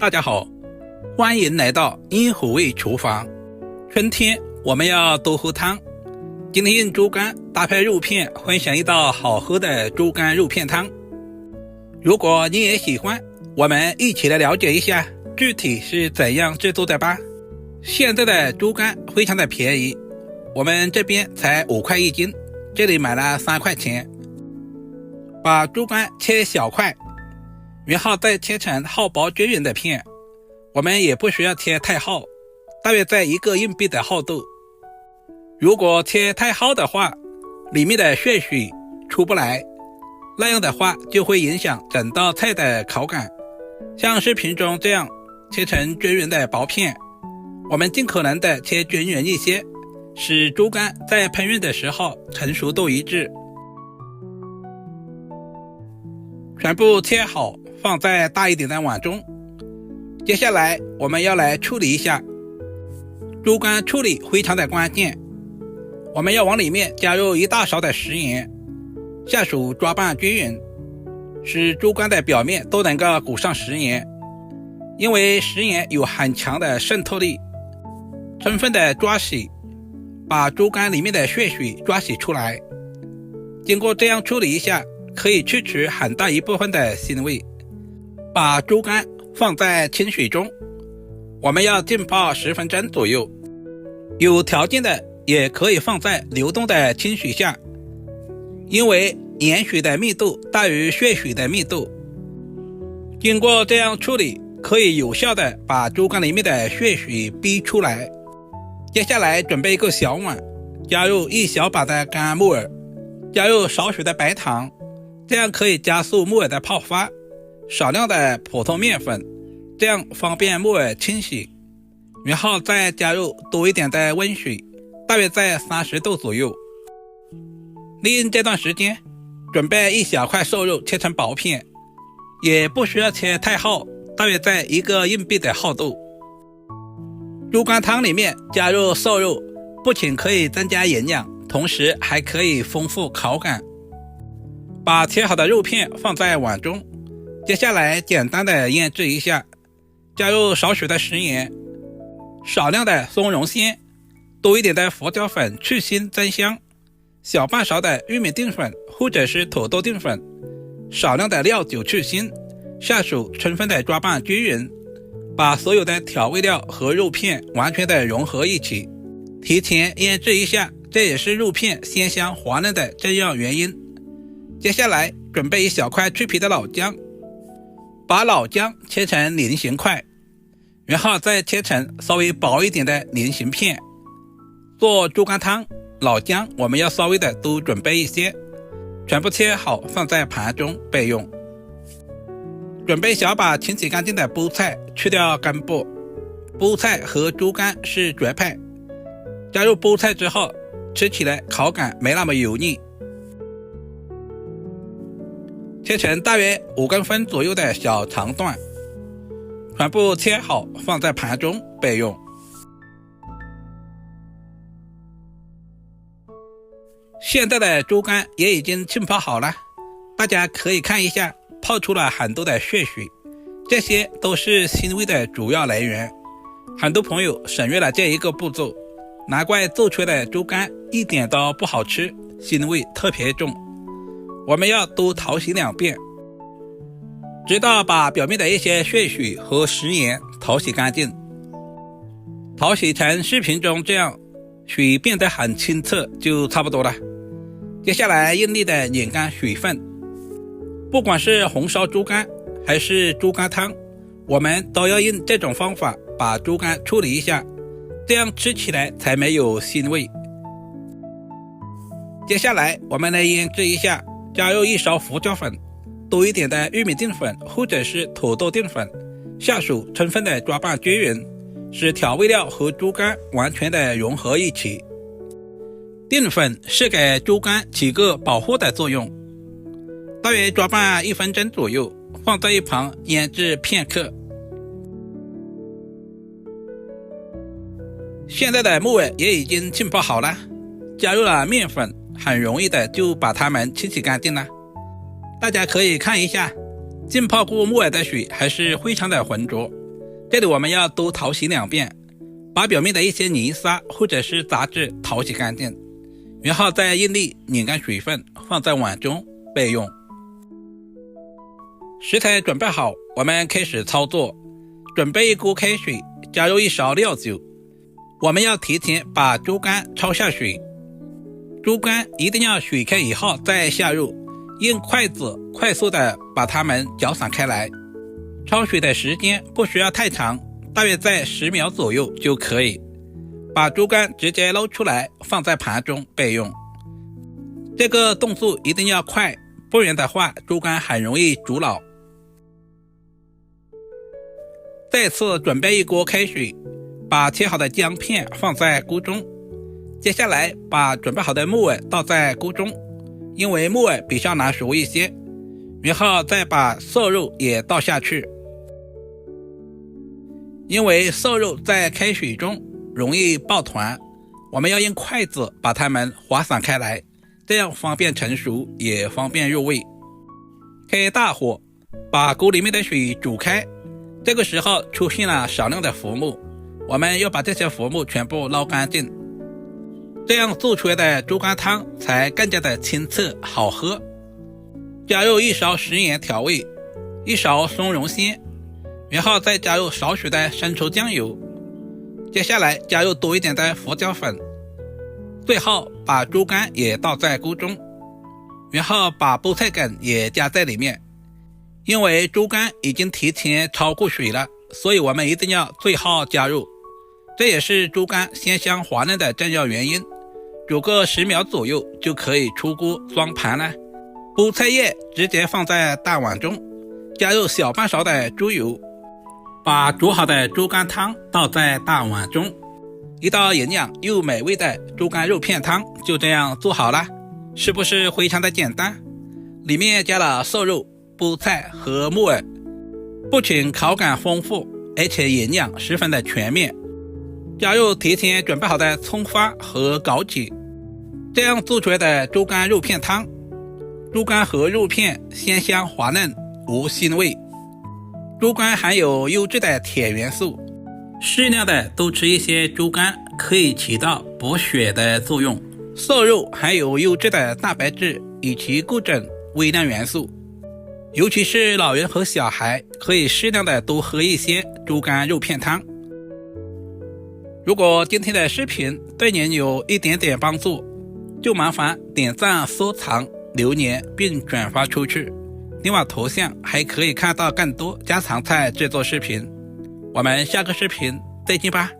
大家好，歡迎來到英虎味廚房。春天我們要多喝湯，今天用豬肝搭配肉片，分享一道好喝的豬肝肉片湯。如果你也喜歡，我們一起來了解一下具體是怎樣制作的吧。現在的豬肝非常的便宜，我們這邊才5塊1斤，這裡買了3塊錢。把豬肝切小塊，然後再切成厚薄均勻的片，我們也不需要切太厚，大約在1個硬幣的厚度。如果切太厚的話，裡面的血水出不來，那樣的話就會影響整道菜的口感。像視頻中這樣切成均勻的薄片，我們盡可能的切均勻一些，使豬肝在烹飪的时候成熟度一致。全部切好，放在大一點的碗中。接下來我們要來處理一下。豬肝處理非常的關鍵，我們要往裡面加入1大勺的食鹽，下手抓拌均勻，使豬肝的表面都能夠裹上食鹽。因為食鹽有很強的滲透力，充分的抓洗，把豬肝裡面的血水抓洗出來。經過這樣處理一下，可以去除很大一部分的腥味。把豬肝放在清水中，我們要浸泡10分鐘左右。有條件的也可以放在流動的清水下，因為鹽水的密度大於血水的密度。經過這樣處理，可以有效的把豬肝裡面的血水逼出來。接下來準備一個小碗，加入1小把的乾木耳，加入少許的白糖，這樣可以加速木耳的泡發。少量的普通麵粉，這樣方便木耳清洗。然後再加入多一點的溫水，大約在30度左右。利用這段時間，準備1小塊瘦肉切成薄片，也不需要切太厚，大約在1個硬幣的厚度。豬肝湯裡面加入瘦肉，不僅可以增加營養，同時還可以豐富口感。把切好的肉片放在碗中，接下來簡單的醃制一下，加入少許的食鹽，少量的松茸餡，多一點的胡椒粉去腥增香，小半勺的玉米淀粉或者是土豆淀粉，少量的料酒去腥，下手充分的抓拌均勻，把所有的調味料和肉片完全的融合一起，提前醃制一下，這也是肉片鮮香滑嫩的重要原因。接下來準備1小塊去皮的老薑，把老薑切成菱形塊，然後再切成稍微薄一點的菱形片。做豬肝湯，老薑我們要稍微的多準備一些，全部切好放在盤中備用。準備小把清洗乾淨的菠菜，去掉根部。菠菜和豬肝是絕配，加入菠菜之後，吃起來口感沒那麼油膩。切成大約5公分左右的小長段，全部切好放在盤中備用。現在的豬肝也已經浸泡好了，大家可以看一下，泡出了很多的血水，這些都是腥味的主要來源。很多朋友省略了這一個步驟，難怪做出來的豬肝一點都不好吃，腥味特別重。我們要多淘洗2遍，直到把表面的一些血水和食鹽淘洗乾淨。淘洗成視頻中這樣，水變得很清澈就差不多了。接下來用力的擰乾水分，不管是紅燒豬肝還是豬肝湯，我們都要用這種方法把豬肝處理一下，這樣吃起來才沒有腥味。接下來我們來醃制一下，加入1勺胡椒粉，多一點的玉米淀粉或者是土豆淀粉，下手充分的抓拌均勻，使調味料和豬肝完全的融合一起。淀粉是給豬肝起個保護的作用，大約抓拌1分鐘左右，放在一旁醃制片刻。現在的木耳也已經浸泡好了，加入了麵粉，很容易的就把它們清洗乾淨了。大家可以看一下，浸泡过木耳的水还是非常的浑浊，這裡我們要多淘洗2遍，把表面的一些泥沙或者是雜質淘洗乾淨，然後再用力擰乾水分，放在碗中備用。食材準備好，我們開始操作。準備一鍋開水，加入1勺料酒。我們要提前把豬肝焯下水，豬肝一定要水開以後再下入，用筷子快速的把它們攪散開來。焯水的時間不需要太長，大約在10秒左右就可以。把豬肝直接撈出來，放在盤中備用。這個動作一定要快，不然的話豬肝很容易煮老。再次準備一鍋開水，把切好的薑片放在鍋中。接下來把準備好的木耳倒在鍋中，因為木耳比較難熟一些。然後再把瘦肉也倒下去，因為瘦肉在開水中容易抱团，我們要用筷子把它們滑散開來，這樣方便成熟也方便入味。開大火，把鍋裡面的水煮開。這個時候出現了少量的浮木，我們要把這些浮木全部撈乾淨，這樣做出來的豬肝湯才更加的清澈好喝。加入1勺食鹽調味，1勺松茸鮮，然後再加入少許的生抽醬油，接下來加入多一點的胡椒粉，最後把豬肝也倒在鍋中，然後把菠菜梗也加在裡面。因為豬肝已經提前焯過水了，所以我們一定要最後加入，這也是豬肝鮮香滑嫩的重要原因。煮個10秒左右就可以出鍋裝盤了。菠菜葉直接放在大碗中，加入小半勺的豬油，把煮好的豬肝湯倒在大碗中，一道營養又美味的豬肝肉片湯就這樣做好了，是不是非常的簡單？裡面加了瘦肉、菠菜和木耳，不僅口感豐富，而且營養十分的全面。加入提前準備好的蔥花和枸杞，這樣做出來的豬肝肉片湯，豬肝和肉片鮮香滑嫩無腥味。豬肝含有優質的鐵元素，適量的多吃一些豬肝可以起到補血的作用。瘦肉含有優質的蛋白質以及各種微量元素，尤其是老人和小孩可以適量的多喝一些豬肝肉片湯。如果今天的视頻對您有一點點幫助，就麻煩點讚、收藏、留言並轉發出去。另外頭像還可以看到更多家常菜製作視頻。我們下個視頻再見吧。